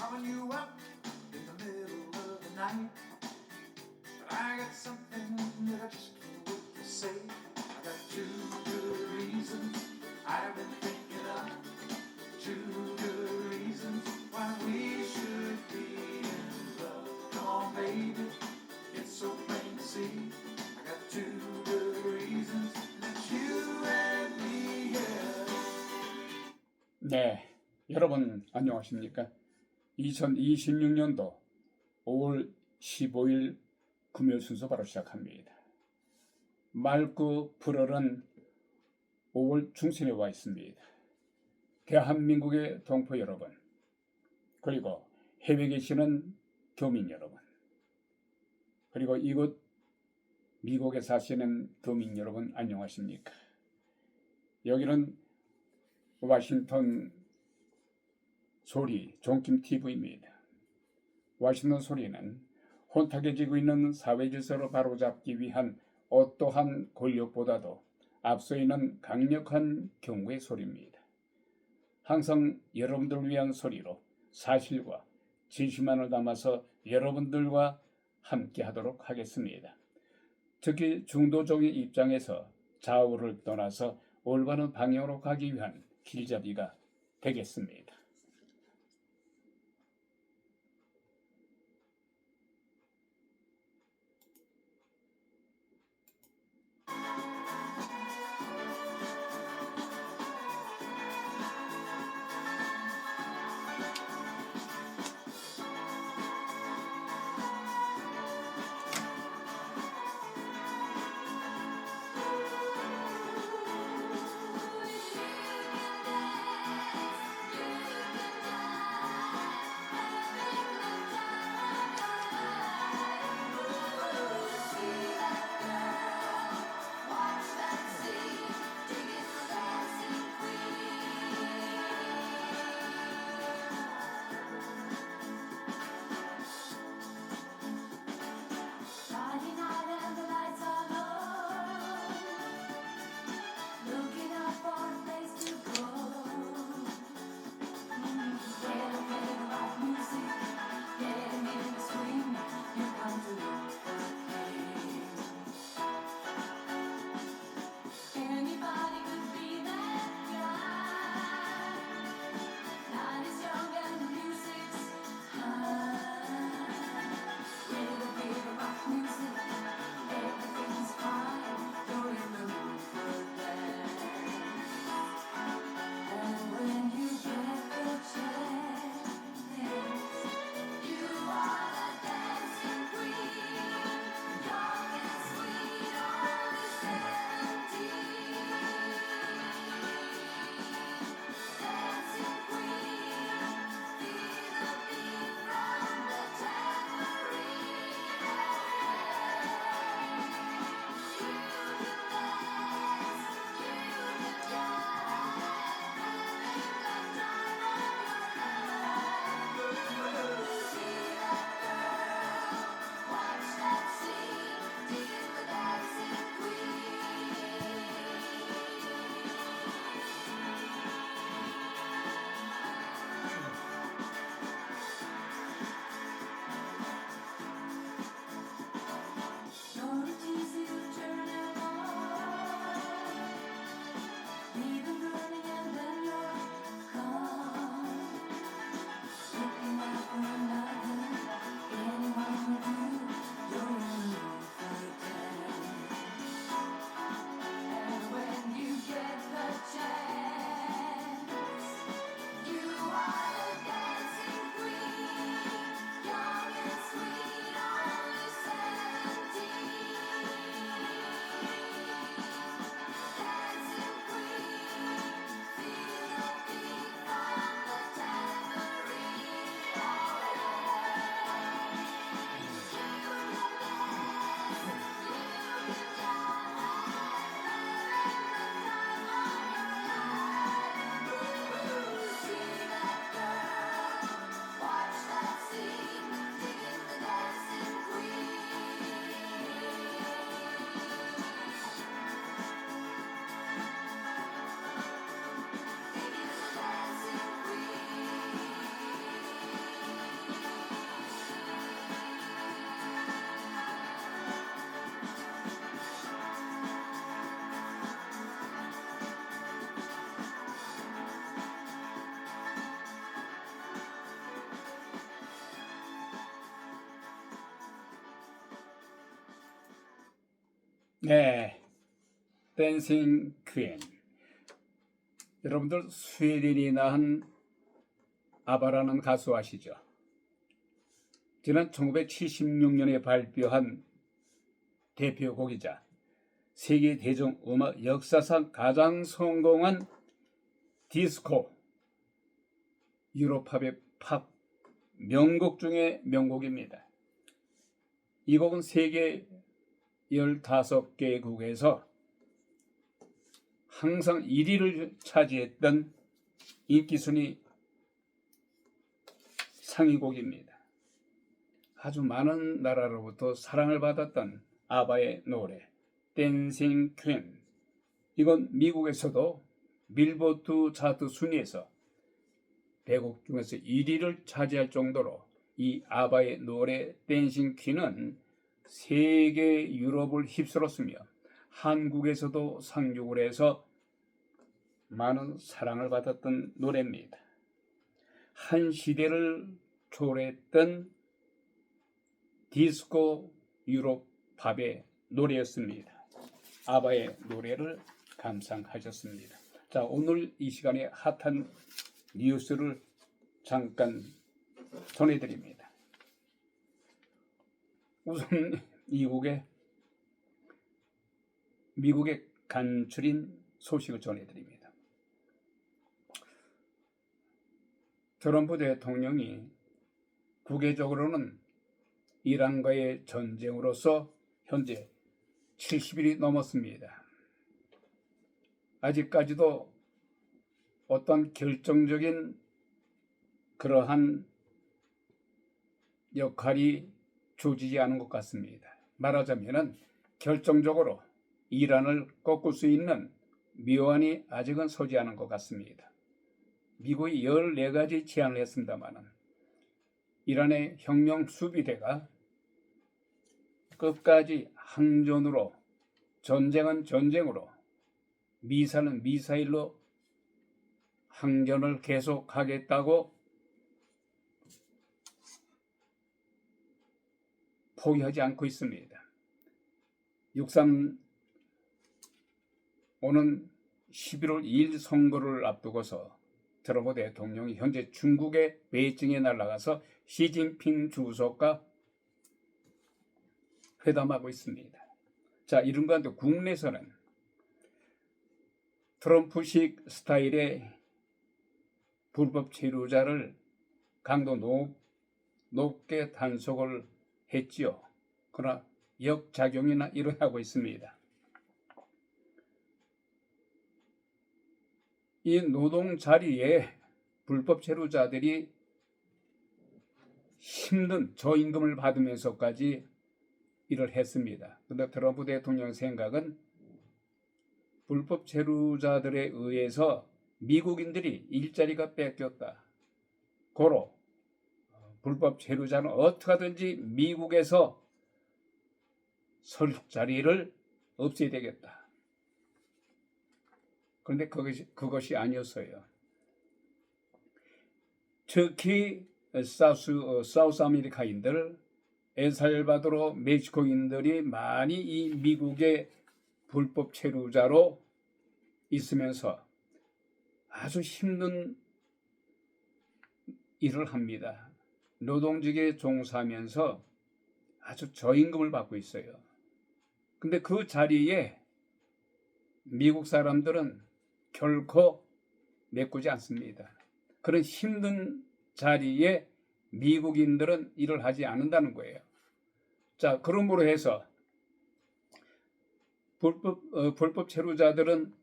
calling you up in the middle of the night. But I got something that I just can't wait to say. I got two good reasons I've been thinking of. Two good reasons why we should be in love. Come on, baby, it's so plain to see. I got two good reasons that you and me, yeah. 네, 여러분 안녕하십니까? 2026년도 5월 15일 금요일 순서 바로 시작합니다. 맑고 푸르른 5월 중순에 와 있습니다. 대한민국의 동포 여러분, 그리고 해외에 계시는 교민 여러분, 그리고 이곳 미국에 사시는 교민 여러분 안녕하십니까? 여기는 워싱턴 소리 종킴TV입니다. 워싱턴 소리는 혼탁해지고 있는 사회 질서를 바로잡기 위한 어떠한 권력보다도 앞서 있는 강력한 경고의 소리입니다. 항상 여러분들을 위한 소리로 사실과 진실만을 담아서 여러분들과 함께 하도록 하겠습니다. 특히 중도적인 입장에서 좌우를 떠나서 올바른 방향으로 가기 위한 길잡이가 되겠습니다. 네, 댄싱 퀸. 여러분들 스웨덴이 낳은 아바라는 가수 아시죠? 지난 1976년에 발표한 대표곡이자 세계 대중음악 역사상 가장 성공한 디스코 유로팝의 팝 명곡 중에 명곡입니다. 이 곡은 세계 15개국에서 항상 1위를 차지했던 인기순위 상위곡입니다. 아주 많은 나라로부터 사랑을 받았던 아바의 노래 댄싱 퀸. 이건 미국에서도 빌보드 차트 순위에서 100곡 중에서 1위를 차지할 정도로 이 아바의 노래 댄싱 퀸은 세계 유럽을 휩쓸었으며 한국에서도 상륙을 해서 많은 사랑을 받았던 노래입니다. 한 시대를 초월했던 디스코 유럽 팝의 노래였습니다. 아바의 노래를 감상하셨습니다. 자, 오늘 이 시간에 핫한 뉴스를 잠깐 전해드립니다. 우선 미국의 간추린 소식을 전해드립니다. 트럼프 대통령이 국외적으로는 이란과의 전쟁으로서 현재 70일이 넘었습니다. 아직까지도 어떤 결정적인 그러한 역할이 주어지지 않은 것 같습니다. 말하자면 결정적으로 이란을 꺾을 수 있는 묘안이 아직은 서지 않은 것 같습니다. 미국이 14가지 제안을 했습니다만 이란의 혁명 수비대가 끝까지 항전으로, 전쟁은 전쟁으로, 미사일은 미사일로 항전을 계속하겠다고 포기하지 않고 있습니다. 6.3 오는 11월 2일 선거를 앞두고서 트럼프 대통령이 현재 중국의 베이징에 날아가서 시진핑 주석과 회담하고 있습니다. 자, 이런 가운데 국내에서는 트럼프식 스타일의 불법 체류자를 강도 높게 단속을 했지요. 그러나 역작용이나 일어나고 있습니다. 이 노동 자리에 불법 체류자들이 힘든 저임금을 받으면서까지 일을 했습니다. 그런데 트럼프 대통령 생각은 불법 체류자들에 의해서 미국인들이 일자리가 뺏겼다. 고로 불법 체류자는 어떻게 하든지 미국에서 설 자리를 없애야 되겠다. 그런데 그것이 아니었어요. 특히 사우스 아메리카인들, 엘살바도르, 멕시코인들이 많이 이 미국의 불법 체류자로 있으면서 아주 힘든 일을 합니다. 노동직에 종사하면서 아주 저임금을 받고 있어요. 근데 그 자리에 미국 사람들은 결코 메꾸지 않습니다. 그런 힘든 자리에 미국인들은 일을 하지 않는다는 거예요. 자, 그러므로 해서 불법 체류자들은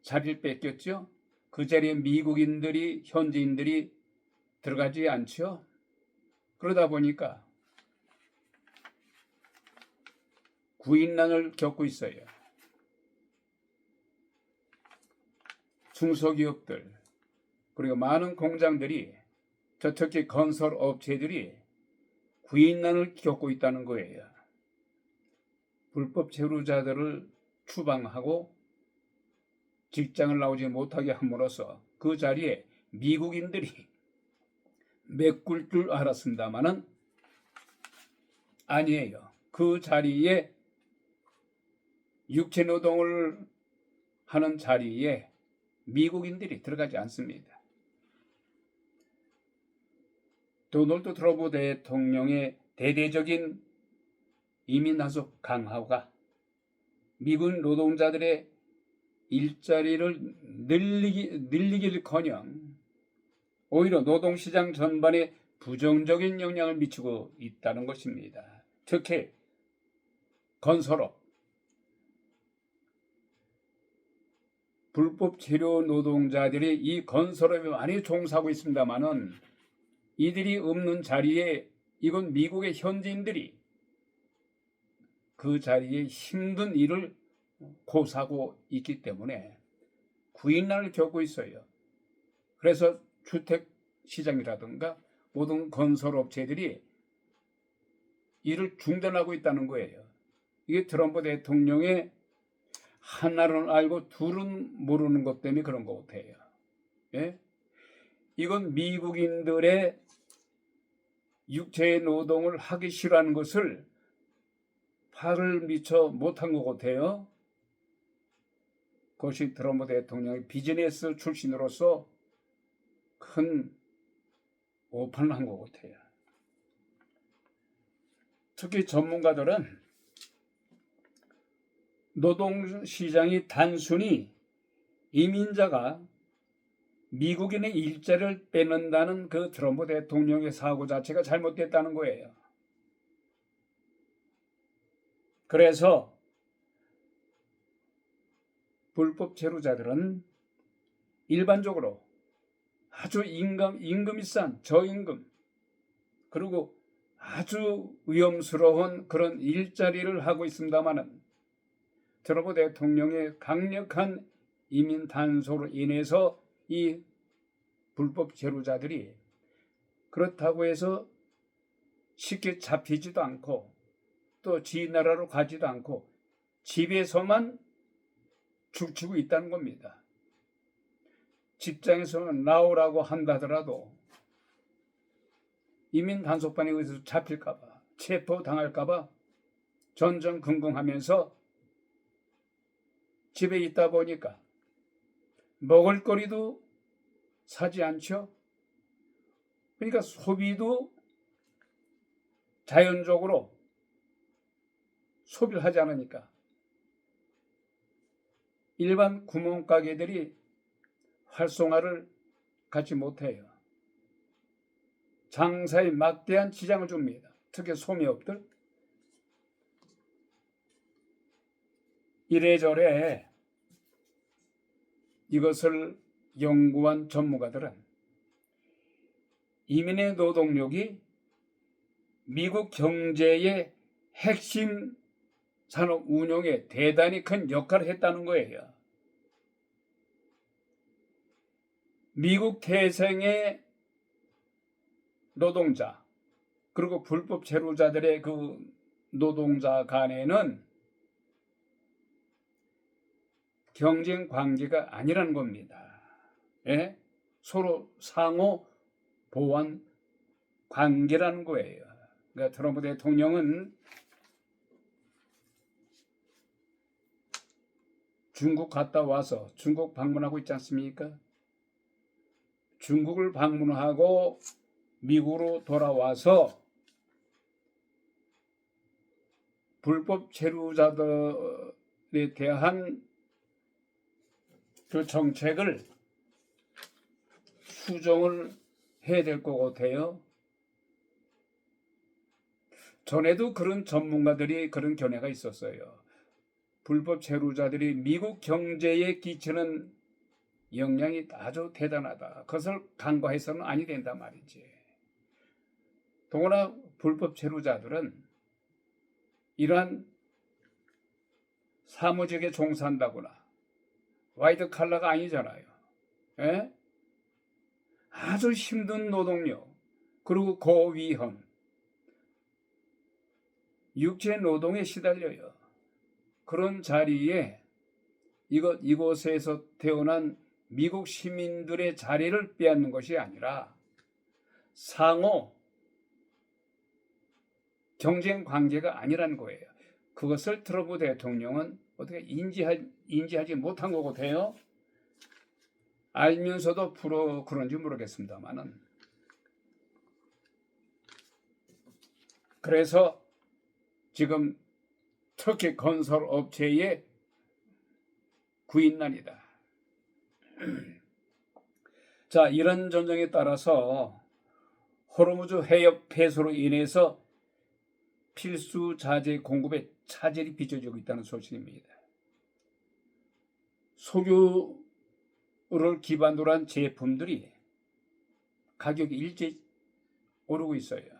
자리를 뺏겼죠. 그 자리에 미국인들이, 현지인들이 들어가지 않죠. 그러다 보니까 구인난을 겪고 있어요. 중소기업들, 그리고 많은 공장들이, 특히 건설 업체들이 구인난을 겪고 있다는 거예요. 불법 체류자들을 추방하고 직장을 나오지 못하게 함으로써 그 자리에 미국인들이 메꿀 줄 알았습니다마는 아니에요. 그 자리에 육체 노동을 하는 자리에 미국인들이 들어가지 않습니다. 도널드 트럼프 대통령의 대대적인 이민 단속 강화가 미국 노동자들의 일자리를 늘리기를커녕 오히려 노동시장 전반에 부정적인 영향을 미치고 있다는 것입니다. 특히 건설업, 불법 체류 노동자들이 이 건설업에 많이 종사하고 있습니다만은 이들이 없는 자리에 이건 미국의 현지인들이 그 자리에 힘든 일을 고사하고 있기 때문에 구인난을 겪고 있어요. 그래서 주택 시장이라든가 모든 건설업체들이 일을 중단하고 있다는 거예요. 이게 트럼프 대통령의 하나는 알고 둘은 모르는 것 때문에 그런 것 같아요. 예? 이건 미국인들의 육체 노동을 하기 싫어하는 것을 화를 미처 못한 것 같아요. 그것이 트럼프 대통령의 비즈니스 출신으로서 큰 오판을 한 것 같아요. 특히 전문가들은 노동시장이 단순히 이민자가 미국인의 일자리를 빼는다는 그 트럼프 대통령의 사고 자체가 잘못됐다는 거예요. 그래서 불법 체류자들은 일반적으로 아주 임금이 싼 저임금 그리고 아주 위험스러운 그런 일자리를 하고 있습니다마는 트럼프 대통령의 강력한 이민 단속으로 인해서 이 불법 체류자들이 그렇다고 해서 쉽게 잡히지도 않고 또 지 나라로 가지도 않고 집에서만 죽치고 있다는 겁니다. 직장에서는 나오라고 한다더라도 이민 단속반에 의해서 잡힐까봐 체포당할까봐 전전긍긍하면서 집에 있다 보니까 먹을거리도 사지 않죠. 그러니까 소비도 자연적으로 소비를 하지 않으니까 일반 구멍가게들이 활성화를 갖지 못해요. 장사에 막대한 지장을 줍니다. 특히 소매업들. 이래저래 이것을 연구한 전문가들은 이민의 노동력이 미국 경제의 핵심 산업 운용에 대단히 큰 역할을 했다는 거예요. 미국 태생의 노동자 그리고 불법 체류자들의 그 노동자 간에는 경쟁 관계가 아니라는 겁니다. 예? 서로 상호 보완 관계라는 거예요. 그러니까 트럼프 대통령은 중국 갔다 와서 중국 방문하고 있지 않습니까? 중국을 방문하고 미국으로 돌아와서 불법 체류자들에 대한 그 정책을 수정을 해야 될 것 같아요. 전에도 그런 전문가들이 그런 견해가 있었어요. 불법 체류자들이 미국 경제에 끼치는 영향이 아주 대단하다. 그것을 간과해서는 아니 된다 말이지. 더구나 불법 체류자들은 이러한 사무직에 종사한다거나 화이트 칼라가 아니잖아요. 에? 아주 힘든 노동력 그리고 고위험 육체 노동에 시달려요. 그런 자리에 이곳에서 태어난 미국 시민들의 자리를 빼앗는 것이 아니라 상호 경쟁 관계가 아니라는 거예요. 그것을 트럼프 대통령은 어떻게 인지하지 못한 거고 돼요? 알면서도 그런지 모르겠습니다만은. 그래서 지금 터키 건설 업체의 구인난이다. 자, 이런 전쟁에 따라서 호르무즈 해협 폐쇄로 인해서 필수 자재 공급에 차질이 빚어지고 있다는 소식입니다. 석유를 기반으로 한 제품들이 가격이 일제히 오르고 있어요.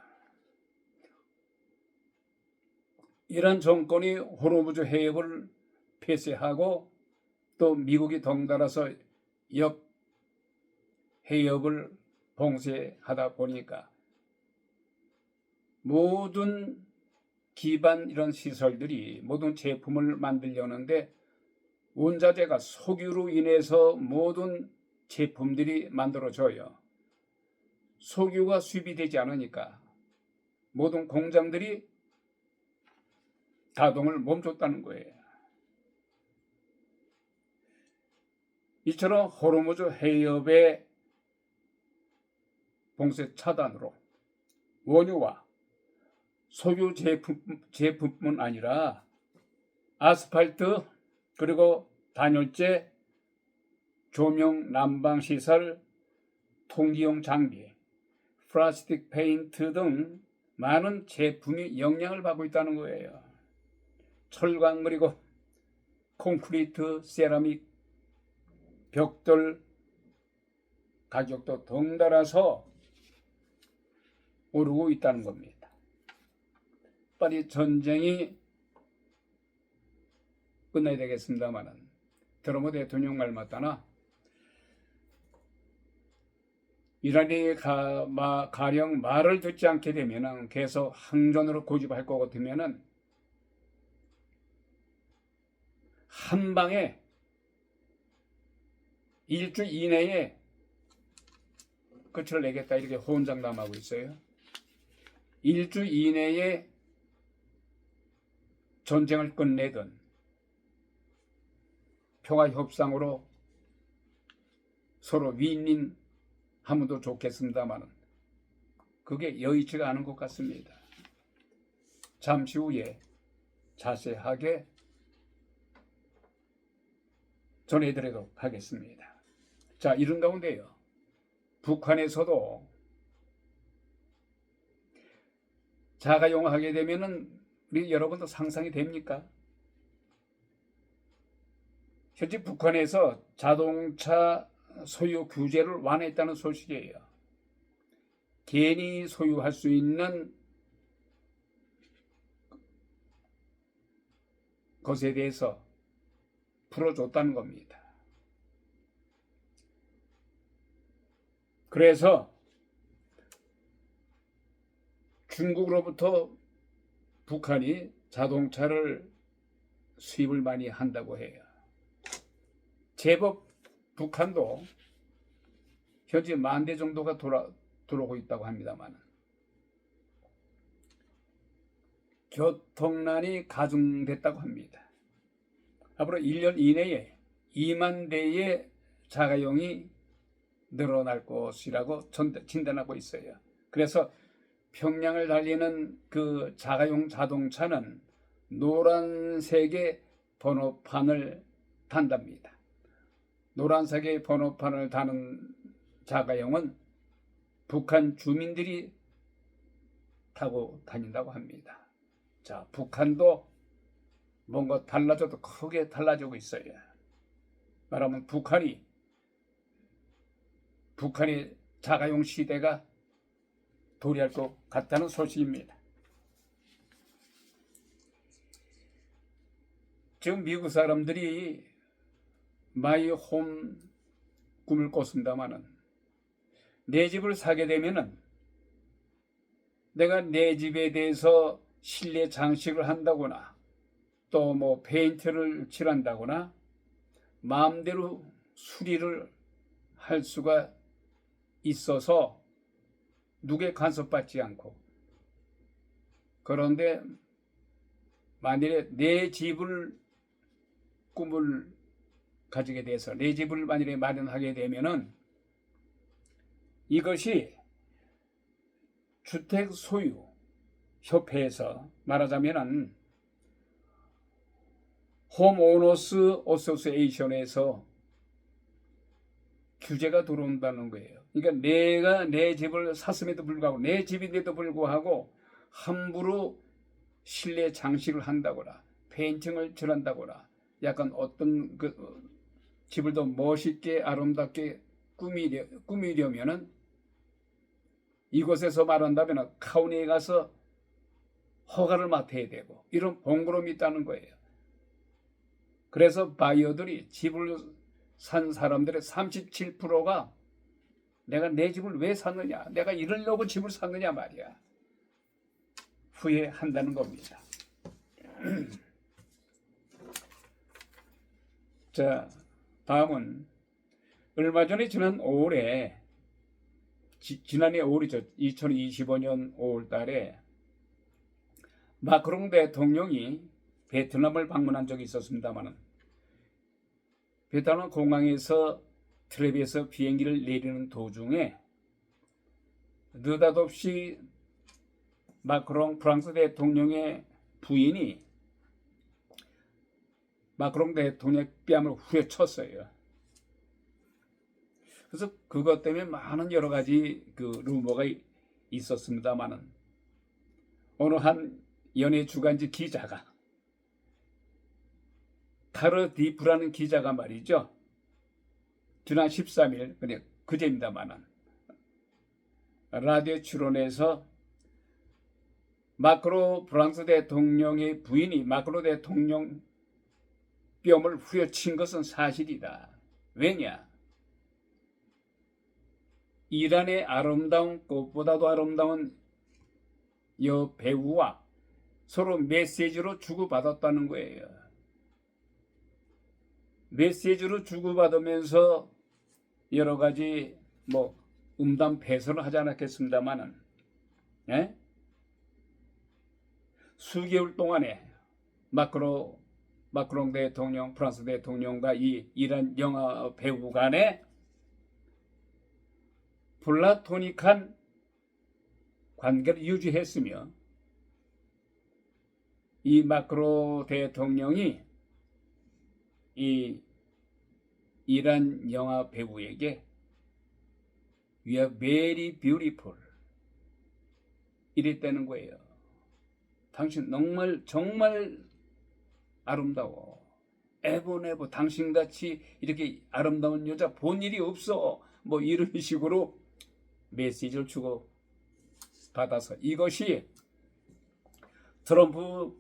이란 정권이 호르무즈 해협을 폐쇄하고 또 미국이 덩달아서 해협을 봉쇄하다 보니까 모든 기반 이런 시설들이 모든 제품을 만들려는데 원자재가 석유로 인해서 모든 제품들이 만들어져요. 석유가 수입이 되지 않으니까 모든 공장들이 가동을 멈췄다는 거예요. 이처럼 호르무즈 해협의 봉쇄 차단으로 원유와 석유 제품뿐 아니라 아스팔트 그리고 단열재, 조명, 난방시설, 통기용 장비, 플라스틱 페인트 등 많은 제품이 영향을 받고 있다는 거예요. 철광물이고 콘크리트, 세라믹, 벽돌 가격도 덩달아서 오르고 있다는 겁니다. 빨리 전쟁이 끝나야 되겠습니다만은 트럼프 대통령 말 맞다나 이란이 가령 말을 듣지 않게 되면은 계속 항전으로 고집할 것 같으면은 한 방에 일주 이내에 끝을 내겠다 이렇게 호언장담하고 있어요. 일주 이내에 전쟁을 끝내든 평화 협상으로 서로 윈윈하면 더 좋겠습니다만은 그게 여의치가 않은 것 같습니다. 잠시 후에 자세하게 전해드리도록 하겠습니다. 자, 이런 가운데요. 북한에서도 자가용하게 되면은 우리 여러분도 상상이 됩니까? 현재 북한에서 자동차 소유 규제를 완화했다는 소식이에요. 개인이 소유할 수 있는 것에 대해서 풀어줬다는 겁니다. 그래서 중국으로부터 북한이 자동차를 수입을 많이 한다고 해요. 제법 북한도 현재 10,000대 정도가 들어오고 있다고 합니다만 교통난이 가중됐다고 합니다. 앞으로 1년 이내에 2만 대의 자가용이 늘어날 것이라고 진단하고 있어요. 그래서 평양을 달리는 그 자가용 자동차는 노란색의 번호판을 단답니다. 노란색의 번호판을 다는 자가용은 북한 주민들이 타고 다닌다고 합니다. 자, 북한도 뭔가 달라져도 크게 달라지고 있어요. 말하면 북한의 자가용 시대가 도래할 것 같다는 소식입니다. 지금 미국 사람들이 마이 홈 꿈을 꿨습니다마는 내 집을 사게 되면은 내가 내 집에 대해서 실내 장식을 한다거나 또 뭐 페인트를 칠한다거나 마음대로 수리를 할 수가 있어서 누구의 간섭받지 않고, 그런데 만일에 내 집을 꿈을 가지게 돼서 내 집을 만일에 마련하게 되면은 이것이 주택 소유 협회에서 말하자면은 홈 오너스 어소시에이션에서 규제가 들어온다는 거예요. 그러니까 내가 내 집을 샀음에도 불구하고 내 집인데도 불구하고 함부로 실내 장식을 한다거나 페인팅을 칠한다거나 약간 어떤 집을 더 멋있게 아름답게 꾸미려면은 이곳에서 말한다면 카운티에 가서 허가를 맡아야 되고 이런 번거로움이 있다는 거예요. 그래서 바이어들이 집을 산 사람들의 37%가 내가 내 집을 왜 샀느냐, 내가 이러려고 집을 샀느냐 말이야. 후회한다는 겁니다. 자, 다음은 얼마 전에 지난 5월에 지난해 5월이죠. 2025년 5월 달에 마크롱 대통령이 베트남을 방문한 적이 있었습니다만 베트남 공항에서 트랩에서 비행기를 내리는 도중에 느닷없이 마크롱 프랑스 대통령의 부인이 마크롱 대통령의 뺨을 후려쳤어요. 그래서 그것 때문에 많은 여러 가지 루머가 있었습니다만은 어느 한 연예 주간지 기자가 카르디프라는 기자가 말이죠. 지난 13일 그제입니다만은 라디오 출연해서 마크로 프랑스 대통령의 부인이 마크로 대통령 뺨을 후려친 것은 사실이다. 왜냐? 이란의 아름다운 꽃보다도 아름다운 여배우와 서로 메시지로 주고받았다는 거예요. 메시지로 주고받으면서 여러 가지 음담패설을 하지 않았겠습니다만은 수개월 동안에 마크롱 대통령, 프랑스 대통령과 이 이란 영화 배우 간에 플라토닉한 관계를 유지했으며 이 마크로 대통령이 이 이란 영화 배우에게 We are very beautiful 이랬다는 거예요. 당신 정말 아름다워. 에보네보 당신같이 이렇게 아름다운 여자 본 일이 없어. 이런 식으로 메시지를 주고 받아서 이것이 트럼프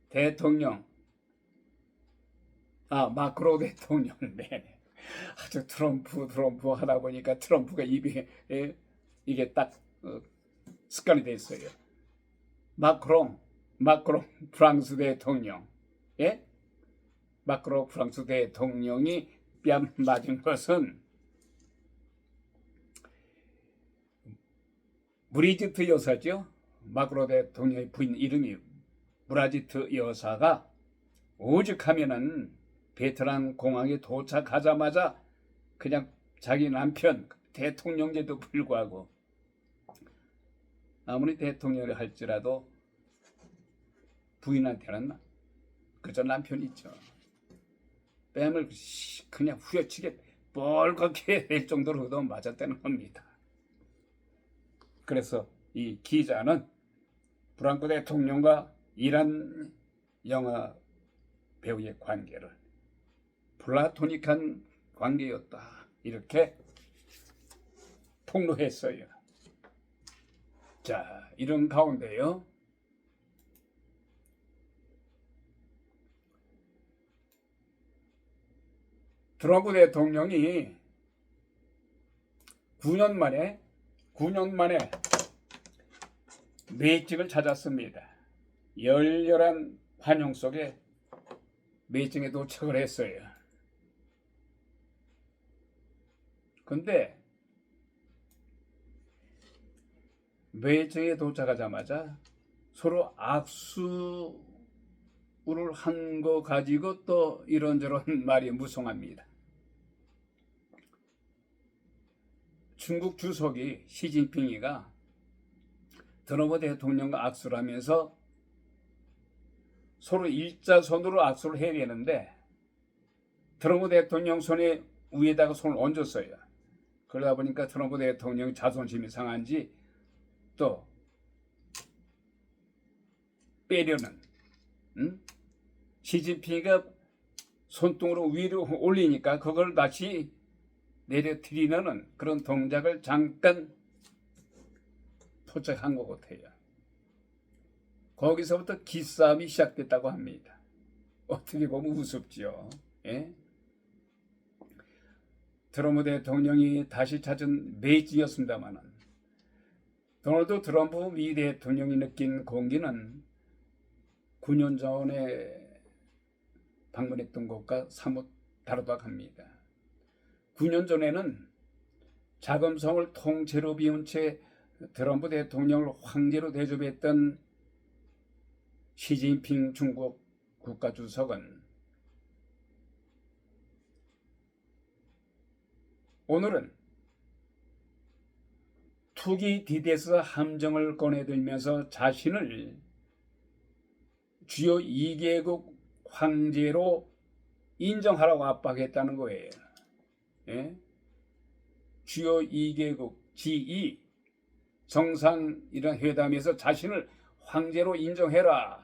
대통령 마크로 대통령 네. 아주 트럼프 하다 보니까 트럼프가 입에 이게 딱 습관이 됐어요. 마크롱 프랑스 대통령 마크롱 프랑스 대통령이 뺨 맞은 것은 브리지트 여사죠. 마크로 대통령의 부인 이름이 브라지트 여사가 오죽하면은 베트남 공항에 도착하자마자 그냥 자기 남편 대통령제도 불구하고 아무리 대통령을 할지라도 부인한테는 그저 남편이 있죠. 뺨을 그냥 후려치게 뻘겋게 될 정도로 얻어 맞았다는 겁니다. 그래서 이 기자는 프랑스 대통령과 이란 영화 배우의 관계를 플라토닉한 관계였다. 이렇게 폭로했어요. 자, 이런 가운데요. 트럼프 대통령이 9년 만에 베이징을 찾았습니다. 열렬한 환영 속에 베이징에 도착을 했어요. 근데 베이징에 도착하자마자 서로 악수를 한 거 가지고 또 이런저런 말이 무성합니다. 중국 주석이 시진핑이가 트럼프 대통령과 악수를 하면서 서로 일자손으로 악수를 해야 되는데 트럼프 대통령 손에 위에다가 손을 얹었어요. 그러다 보니까 트럼프 대통령이 자존심이 상한지 또 빼려는 시진핑이가 손등으로 위로 올리니까 그걸 다시 내려뜨리는 그런 동작을 잠깐 포착한 것 같아요. 거기서부터 기싸움이 시작됐다고 합니다. 어떻게 보면 우습죠. 예? 트럼프 대통령이 다시 찾은 베이징이었습니다만 도널드 트럼프 미 대통령이 느낀 공기는 9년 전에 방문했던 것과 사뭇 다르다고 합니다. 9년 전에는 자금성을 통째로 비운 채 트럼프 대통령을 황제로 대접했던 시진핑 중국 국가주석은 오늘은 투기 디데스 함정을 꺼내들면서 자신을 주요 2개국 황제로 인정하라고 압박했다는 거예요. 예? 주요 2개국 G2 정상 이런 회담에서 자신을 황제로 인정해라.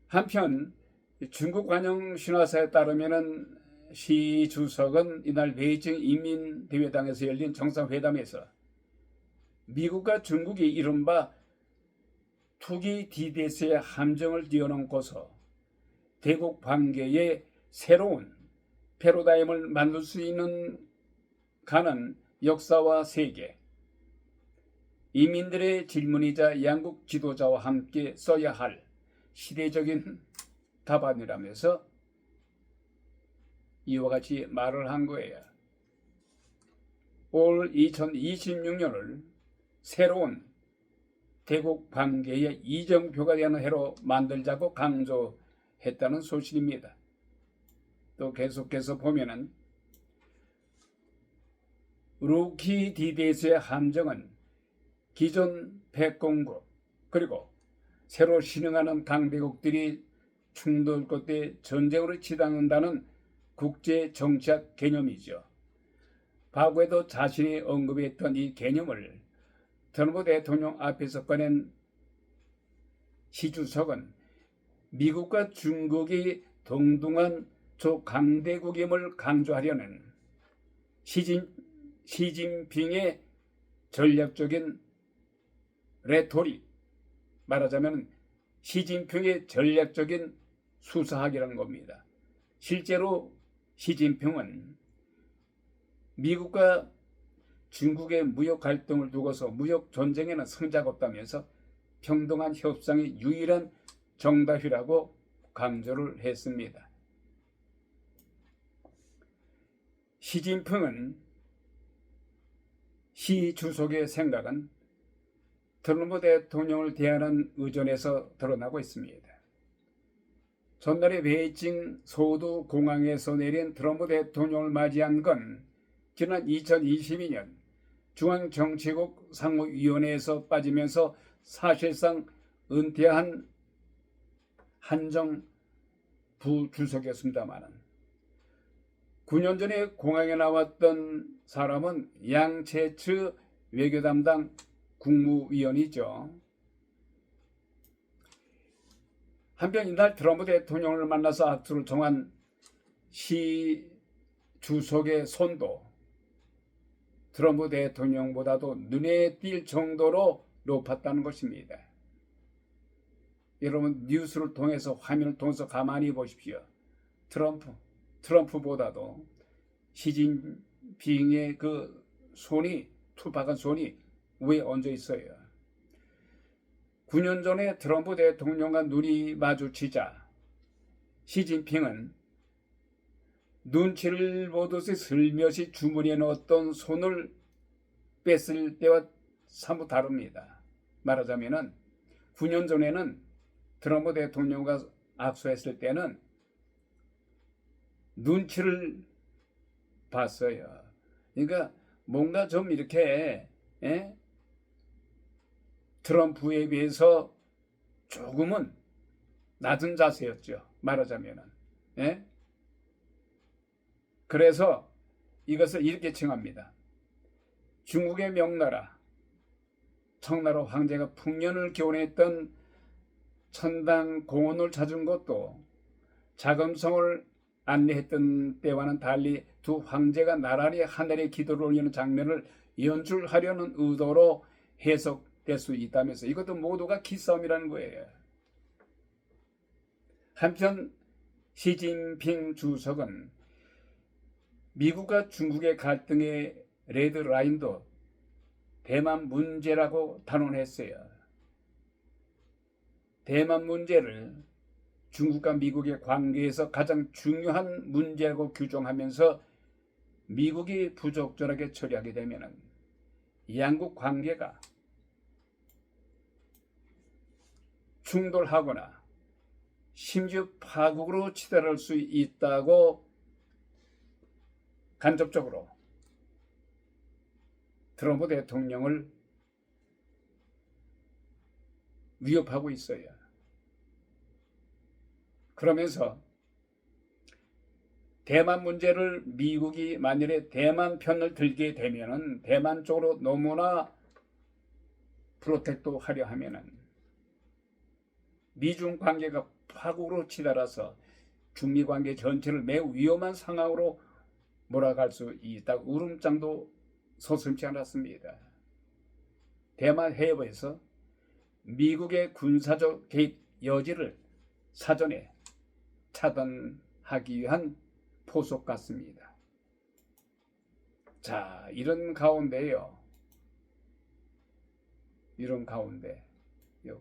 한편 중국 관영 신화사에 따르면은 시 주석은 이날 베이징 인민대회당에서 열린 정상회담에서 미국과 중국이 이른바 투기 디데스의 함정을 뛰어넘고서 대국 관계의 새로운 패러다임을 만들 수 있는 가는 역사와 세계, 이민들의 질문이자 양국 지도자와 함께 써야 할 시대적인 답안이라면서 이와 같이 말을 한 거예요. 올 2026년을 새로운 대국 관계의 이정표가 되는 해로 만들자고 강조했다는 소식입니다. 또 계속해서 보면은 루키 디데스의 함정은 기존 백공국 그리고 새로 신흥하는 강대국들이 충돌 끝에 전쟁으로 치닫는다는 국제 정치학 개념이죠. 과거에도 자신이 언급했던 이 개념을 트럼프 대통령 앞에서 꺼낸 시 주석은 미국과 중국이 동등한 조강대국임을 강조하려는 시진핑의 전략적인 레토릭, 말하자면 시진핑의 전략적인 수사학이라는 겁니다. 실제로 시진핑은 미국과 중국의 무역 갈등을 두고서 무역 전쟁에는 성자가 없다면서 평등한 협상이 유일한 정답이라고 강조를 했습니다. 시진핑은 시 주석의 생각은 트럼프 대통령을 대하는 의전에서 드러나고 있습니다. 전날에 베이징 소두 공항에서 내린 트럼프 대통령을 맞이한 건 지난 2022년 중앙정치국 상무위원회에서 빠지면서 사실상 은퇴한 한정 부주석이었습니다만 9년 전에 공항에 나왔던 사람은 양채츠 외교담당 국무위원이죠. 한편 이날 트럼프 대통령을 만나서 악수를 청한 시 주석의 손도 트럼프 대통령보다도 눈에 띌 정도로 높았다는 것입니다. 여러분 뉴스를 통해서 화면을 통해서 가만히 보십시오. 트럼프보다도 시진핑의 그 손이 투박한 손이 위에 얹어 있어요. 9년 전에 트럼프 대통령과 눈이 마주치자 시진핑은 눈치를 보듯이 슬며시 주머니에 넣었던 손을 뺐을 때와 사뭇 다릅니다. 말하자면 9년 전에는 트럼프 대통령과 악수했을 때는 눈치를 봤어요. 그러니까 뭔가 좀 이렇게 트럼프에 비해서 조금은 낮은 자세였죠. 말하자면은. 그래서 이것을 이렇게 칭합니다. 중국의 명나라 청나라 황제가 풍년을 교훈했던 천당 공원을 찾은 것도 자금성을 안내했던 때와는 달리 두 황제가 나란히 하늘에 기도를 올리는 장면을 연출하려는 의도로 해석될 수 있다면서 이것도 모두가 기싸움이라는 거예요. 한편 시진핑 주석은 미국과 중국의 갈등의 레드라인도 대만 문제라고 단언했어요. 대만 문제를 중국과 미국의 관계에서 가장 중요한 문제라고 규정하면서 미국이 부적절하게 처리하게 되면 양국 관계가 충돌하거나 심지어 파국으로 치달을 수 있다고 간접적으로 트럼프 대통령을 위협하고 있어요. 그러면서 대만 문제를 미국이 만일에 대만 편을 들게 되면은 대만 쪽으로 너무나 프로텍트 하려 하면은 미중 관계가 파국으로 치달아서 중미 관계 전체를 매우 위험한 상황으로 몰아갈 수 있다고 울음장도 서슴지 않았습니다. 대만 해협에서 미국의 군사적 개입 여지를 사전에 차단하기 위한 포석 같습니다. 자, 이런 가운데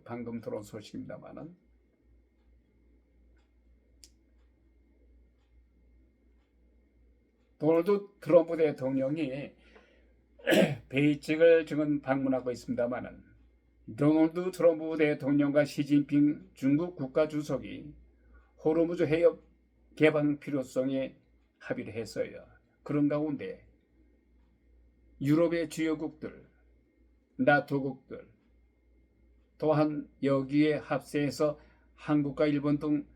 방금 들어온 소식입니다만은 도널드 트럼프 대통령이 베이징을 지금 방문하고 있습니다만은 도널드 트럼프 대통령과 시진핑 중국 국가주석이 호르무즈 해협 개방 필요성에 합의를 했어요. 그런 가운데 유럽의 주요국들, 나토국들, 또한 여기에 합세해서 한국과 일본 등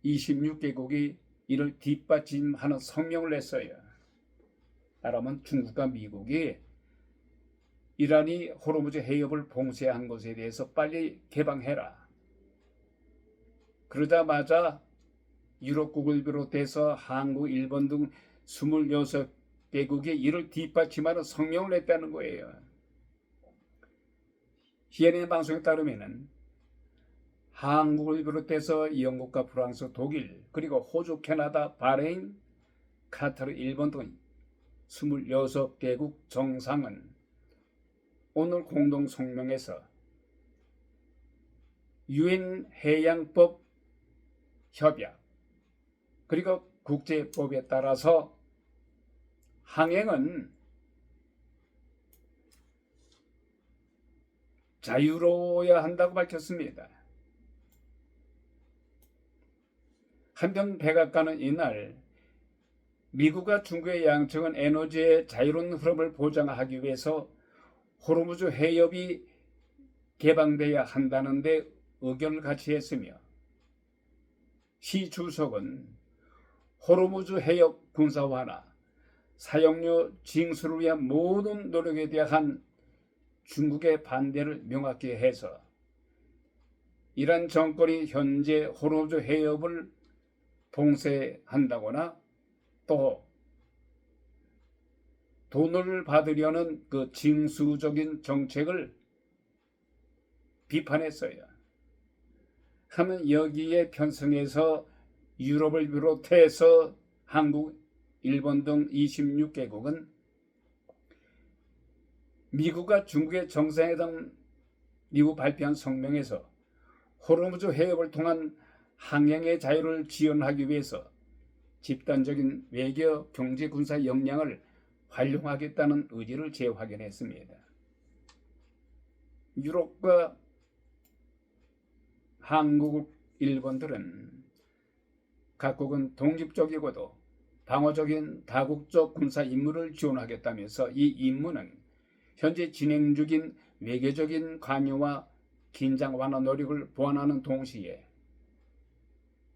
26개국이 이를 뒷받침하는 성명을 냈어요. 말하면 중국과 미국이 이란이 호르무즈 해협을 봉쇄한 것에 대해서 빨리 개방해라. 그러자마자 유럽국을 비롯해서 한국, 일본 등 26개국이 이를 뒷받침하는 성명을 냈다는 거예요. CNN 방송에 따르면 한국을 비롯해서 영국과 프랑스, 독일, 그리고 호주, 캐나다, 바레인, 카타르, 일본 등 26개국 정상은 오늘 공동 성명에서 유엔 해양법 협약 그리고 국제법에 따라서 항행은 자유로워야 한다고 밝혔습니다. 한편 백악관은 이날 미국과 중국의 양측은 에너지의 자유로운 흐름을 보장하기 위해서 호르무즈 해협이 개방돼야 한다는 데 의견을 같이 했으며 시 주석은 호르무즈 해협 군사화나 사용료 징수를 위한 모든 노력에 대한 중국의 반대를 명확히 해서 이란 정권이 현재 호르무즈 해협을 봉쇄한다거나 또 돈을 받으려는 그 징수적인 정책을 비판했어요. 하면 여기에 편성해서 유럽을 비롯해서 한국, 일본 등 26개국은 미국과 중국의 정상회담 이후 발표한 성명에서 호르무즈 해협을 통한 항행의 자유를 지원하기 위해서 집단적인 외교, 경제, 군사 역량을 활용하겠다는 의지를 재확인했습니다. 유럽과 한국, 일본들은 각국은 독립적이고도 방어적인 다국적 군사 임무를 지원하겠다면서 이 임무는 현재 진행 중인 외교적인 관여와 긴장 완화 노력을 보완하는 동시에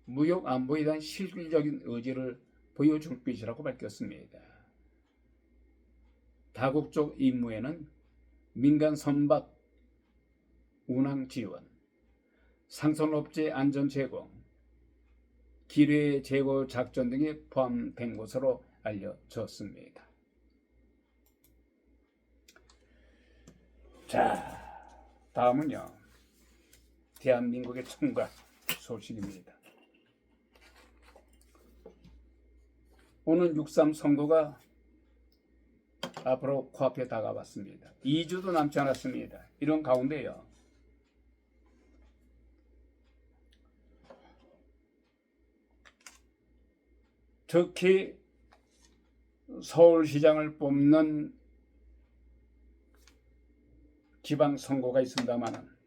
무역 안보에 대한 실질적인 의지를 보여줄 것이라고 밝혔습니다. 다국적 임무에는 민간 선박 운항 지원, 상선업체 안전 제공, 기뢰 제거 작전 등이 포함된 것으로 알려졌습니다. 자, 다음은요, 대한민국의 총각 소식입니다. 오는 6.3 선거가 앞으로 코앞에 다가왔습니다. 2주도 남지 않았습니다. 이런 가운데요, 특히 서울시장을 뽑는 지방선거가 있습니다만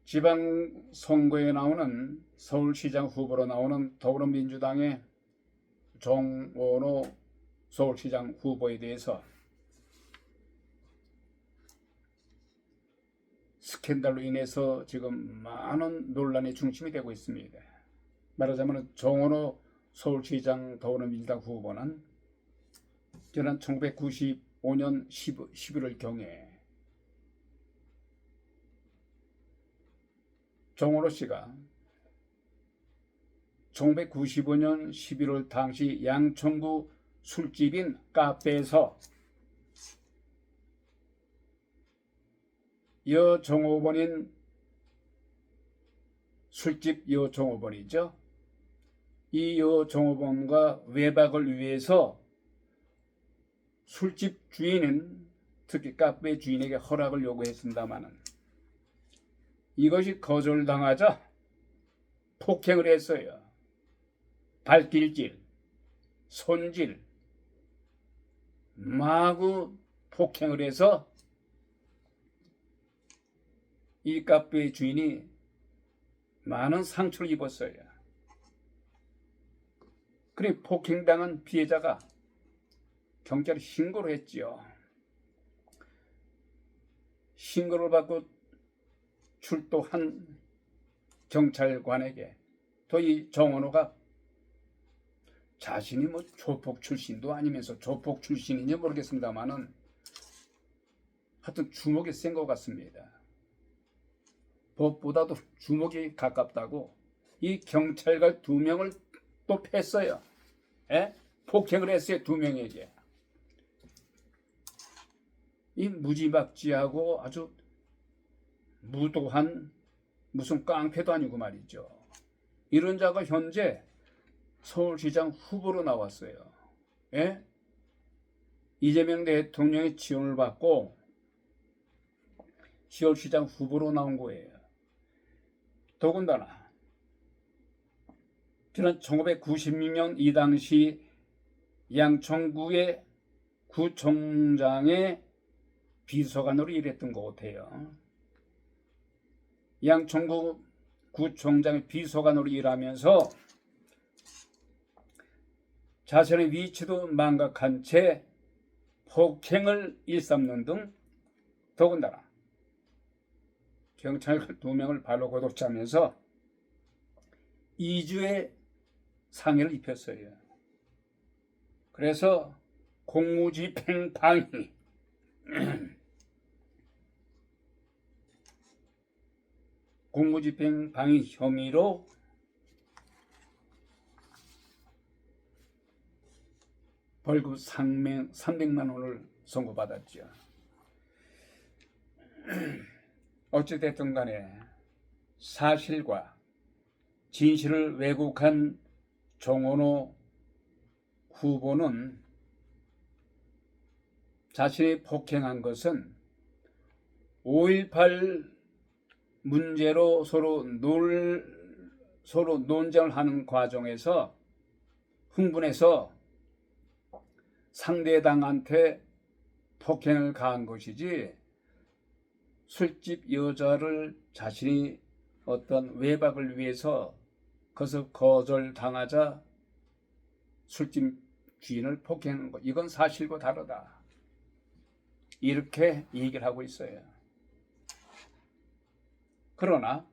지방선거에 나오는 서울시장 후보로 나오는 더불어민주당의 정원호 서울시장 후보에 대해서 스캔들로 인해서 지금 많은 논란의 중심이 되고 있습니다. 말하자면 정원호 서울시장 더불어민주당 후보는 지난 1995년 11월경에 정원호 씨가 1995년 11월 당시 양천구 술집인 카페에서 여종업원인 술집 여종업원이죠. 이 여종업원과 외박을 위해서 술집 주인은 특히 카페 주인에게 허락을 요구했습니다마는 이것이 거절당하자 폭행을 했어요. 발길질, 손질, 마구 폭행을 해서 이 카페 주인이 많은 상처를 입었어요. 그래 폭행당한 피해자가 경찰에 신고를 했지요. 신고를 받고 출동한 경찰관에게 또 이 정원호가 자신이 뭐 조폭 출신도 아니면서 조폭 출신인지 모르겠습니다만은 하여튼 주먹이 센 것 같습니다. 법보다도 주먹이 가깝다고 이 경찰관 2명을 또 팼어요. 폭행을 했어요. 2명에게. 이 무지막지하고 아주 무도한 무슨 깡패도 아니고 말이죠. 이런 자가 현재 서울시장 후보로 나왔어요. 이재명 대통령의 지원을 받고 서울시장 후보로 나온 거예요. 더군다나 지난 1996년 이 당시 양천구의 구청장의 비서관으로 일했던 것 같아요. 양천구 구청장의 비서관으로 일하면서 자신의 위치도 망각한 채 폭행을 일삼는 등 더군다나 경찰관 2명을 발로 고독차면서 2주의 상해를 입혔어요. 그래서 공무집행 방해 공무집행 방해 혐의로 벌금 300만 원을 선고받았죠. 어찌됐든 간에 사실과 진실을 왜곡한 정원호 후보는 자신이 폭행한 것은 5.18 문제로 서로 논쟁을 하는 과정에서 흥분해서 상대당한테 폭행을 가한 것이지 술집 여자를 자신이 어떤 외박을 위해서 그것을 거절당하자 술집 주인을 폭행한 것, 이건 사실과 다르다. 이렇게 얘기를 하고 있어요. 그러나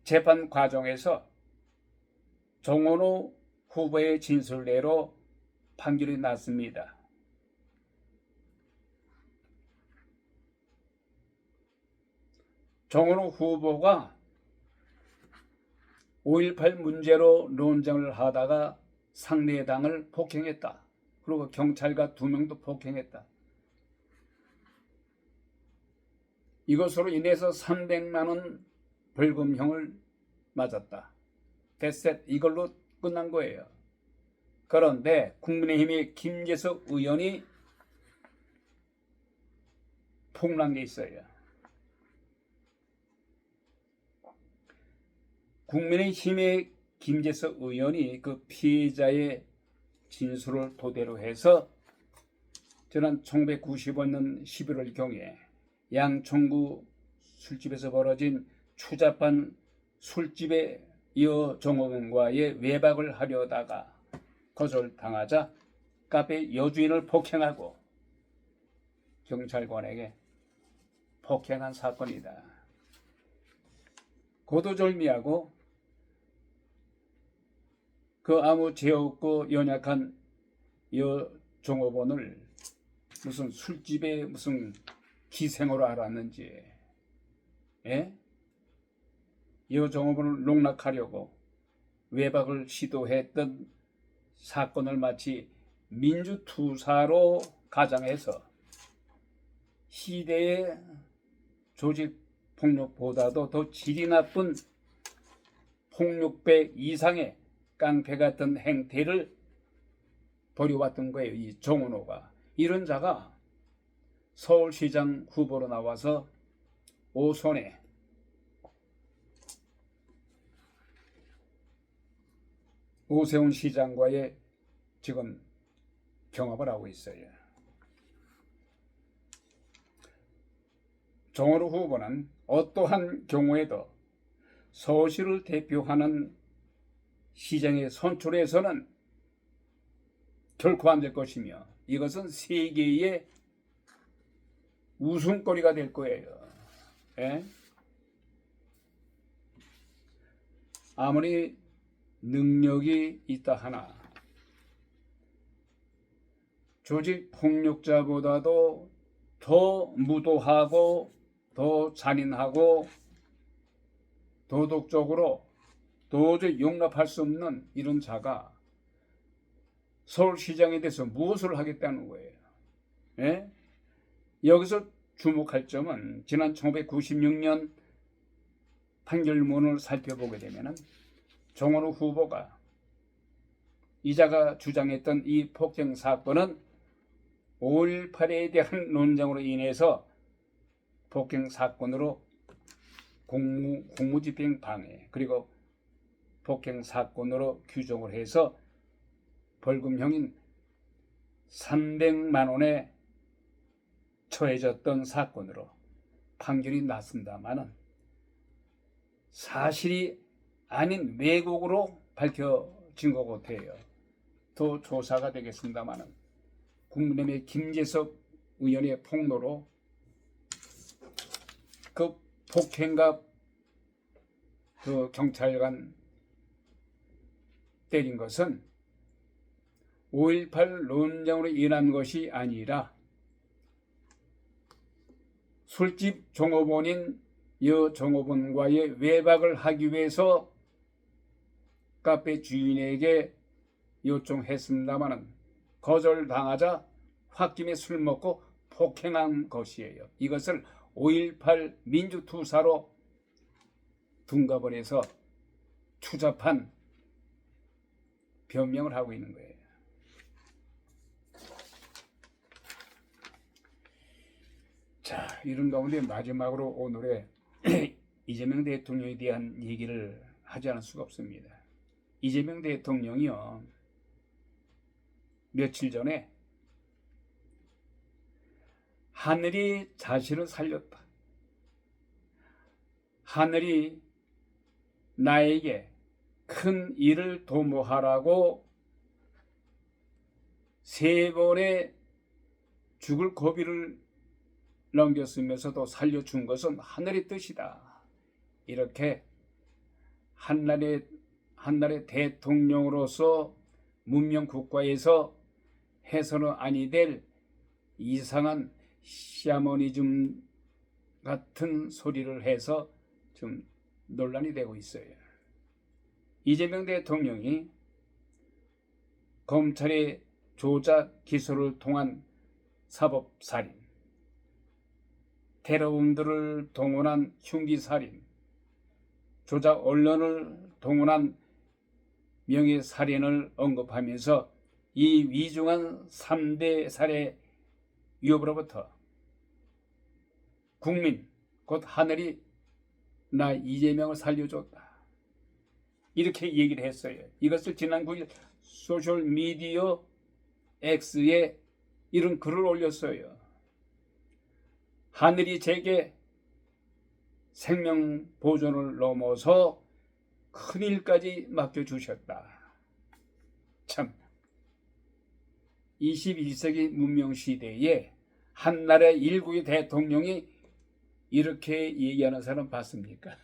재판 과정에서 정원호 후보의 진술대로 판결이 났습니다. 정원호 후보가 5.18 문제로 논쟁을 하다가 상대당을 폭행했다. 그리고 경찰과 2명도 폭행했다. 이것으로 인해서 300만 원 벌금형을 맞았다. 됐셋, 이걸로 끝난 거예요. 그런데 국민의힘의 김재석 의원이 폭로한 게 있어요. 국민의힘의 김재석 의원이 그 피해자의 진술을 토대로 해서 지난 1995년 11월경에 양천구 술집에서 벌어진 추잡한 술집의 여 종업원과의 외박을 하려다가 거절당하자 카페 여주인을 폭행하고 경찰관에게 폭행한 사건이다. 고도절미하고 그 아무 죄 없고 연약한 여 종업원을 무슨 술집에 무슨 기생으로 알았는지, 예? 여 종업원을 농락하려고 외박을 시도했던 사건을 마치 민주투사로 가장해서 시대의 조직폭력보다도 더 질이 나쁜 폭력배 이상의 깡패 같은 행태를 벌여왔던 거예요. 이 정원호가. 이런 자가 서울시장 후보로 나와서 오손에 오세훈 시장과의 지금 경합을 하고 있어요. 정원호 후보는 어떠한 경우에도 서울시를 대표하는 시장의 선출에서는 결코 안 될 것이며 이것은 세계의 웃음거리가 될 거예요. 예? 아무리 능력이 있다 하나 조직 폭력자보다도 더 무도하고 더 잔인하고 도덕적으로 도저히 용납할 수 없는 이런 자가 서울시장에 대해서 무엇을 하겠다는 거예요. 예? 여기서 주목할 점은 지난 1996년 판결문을 살펴보게 되면 정원호 후보가 이자가 주장했던 이 폭행 사건은 5.18에 대한 논쟁으로 인해서 폭행 사건으로 공무집행 방해 그리고 폭행 사건으로 규정을 해서 벌금형인 300만 원에 처해졌던 사건으로 판결이 났습니다만은 사실이 아닌 왜곡으로 밝혀진 것 같아요. 더 조사가 되겠습니다만은 국민의힘의 김재석 의원의 폭로로 그 폭행과 그 경찰관 때린 것은 5.18 논쟁으로 인한 것이 아니라 술집 종업원인 여 종업원과의 외박을 하기 위해서 카페 주인에게 요청했습니다마는 거절당하자 홧김에 술 먹고 폭행한 것이에요. 이것을 5.18 민주투사로 둔갑을 해서 추잡한 변명을 하고 있는 거예요. 자, 이런 가운데 마지막으로 오늘의 이재명 대통령에 대한 얘기를 하지 않을 수가 없습니다. 이재명 대통령이요, 며칠 전에 하늘이 자신을 살렸다. 하늘이 나에게 큰 일을 도모하라고 3번의 죽을 고비를 넘겼으면서도 살려준 것은 하늘의 뜻이다. 이렇게 한나라의 대통령으로서 문명 국가에서 해서는 아니 될 이상한 샤머니즘 같은 소리를 해서 좀 논란이 되고 있어요. 이재명 대통령이 검찰의 조작 기소를 통한 사법살인, 테러범들을 동원한 흉기살인, 조작 언론을 동원한 명예살인을 언급하면서 이 위중한 3대 살해 위협으로부터 국민, 곧 하늘이 나 이재명을 살려줬다. 이렇게 얘기를 했어요. 이것을 지난 9일 소셜미디어 X에 이런 글을 올렸어요. 하늘이 제게 생명 보존을 넘어서 큰일까지 맡겨주셨다. 참, 21세기 문명시대에 한나라의 일국의 대통령이 이렇게 얘기하는 사람 봤습니까?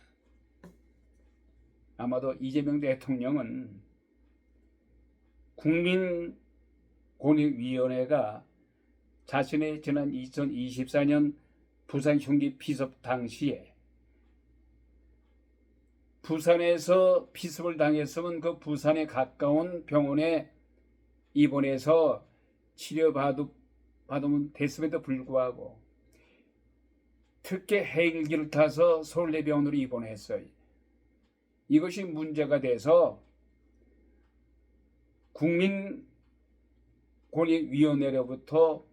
아마도 이재명 대통령은 국민권익위원회가 자신의 지난 2024년 부산 흉기 피습 당시에 부산에서 피습을 당했으면 그 부산에 가까운 병원에 입원해서 치료받으면 됐음에도 불구하고 특혜 헬기를 타서 서울대병원으로 입원했어요. 이것이 문제가 돼서 국민권익위원회로부터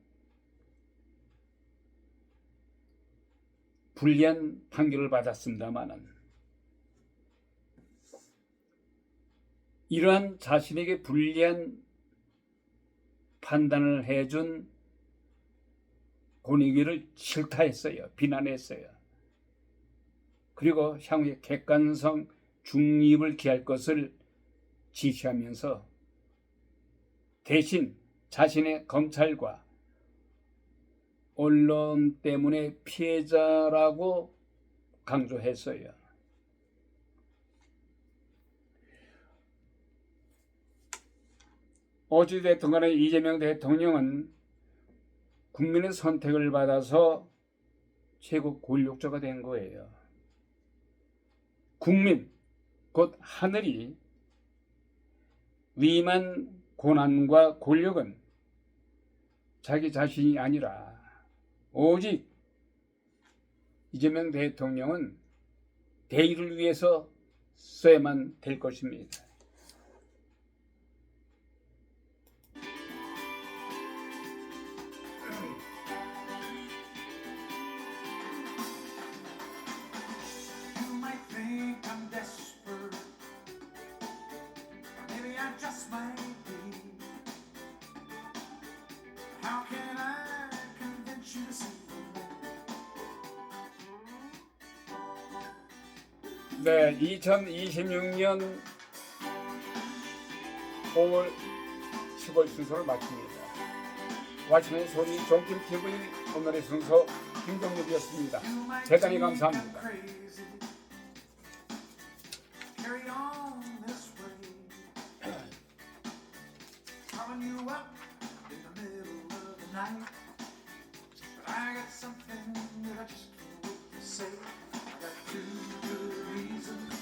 불리한 판결을 받았습니다마는 이러한 자신에게 불리한 판단을 해준 권익위를 질타했어요. 비난했어요. 그리고 향후에 객관성 중립을 기할 것을 지시하면서 대신 자신의 검찰과 언론 때문에 피해자라고 강조했어요. 어찌됐든 간에 이재명 대통령은 국민의 선택을 받아서 최고 권력자가 된 거예요. 국민, 곧 하늘이 위임한 고난과 권력은 자기 자신이 아니라 오직 이재명 대통령은 대의를 위해서 써야만 될 것입니다. You might think I'm desperate, maybe I just might be. How can I convince you to see 네, 2026년 5월 10월 순서를 마칩니다. 와시는 소리 종김TV 오늘의 순서 김동욱이었습니다. 대단히 감사합니다. carry on this way, calling you up in the middle of the night, but I got something that I just can't wait to say. I got 2 good reasons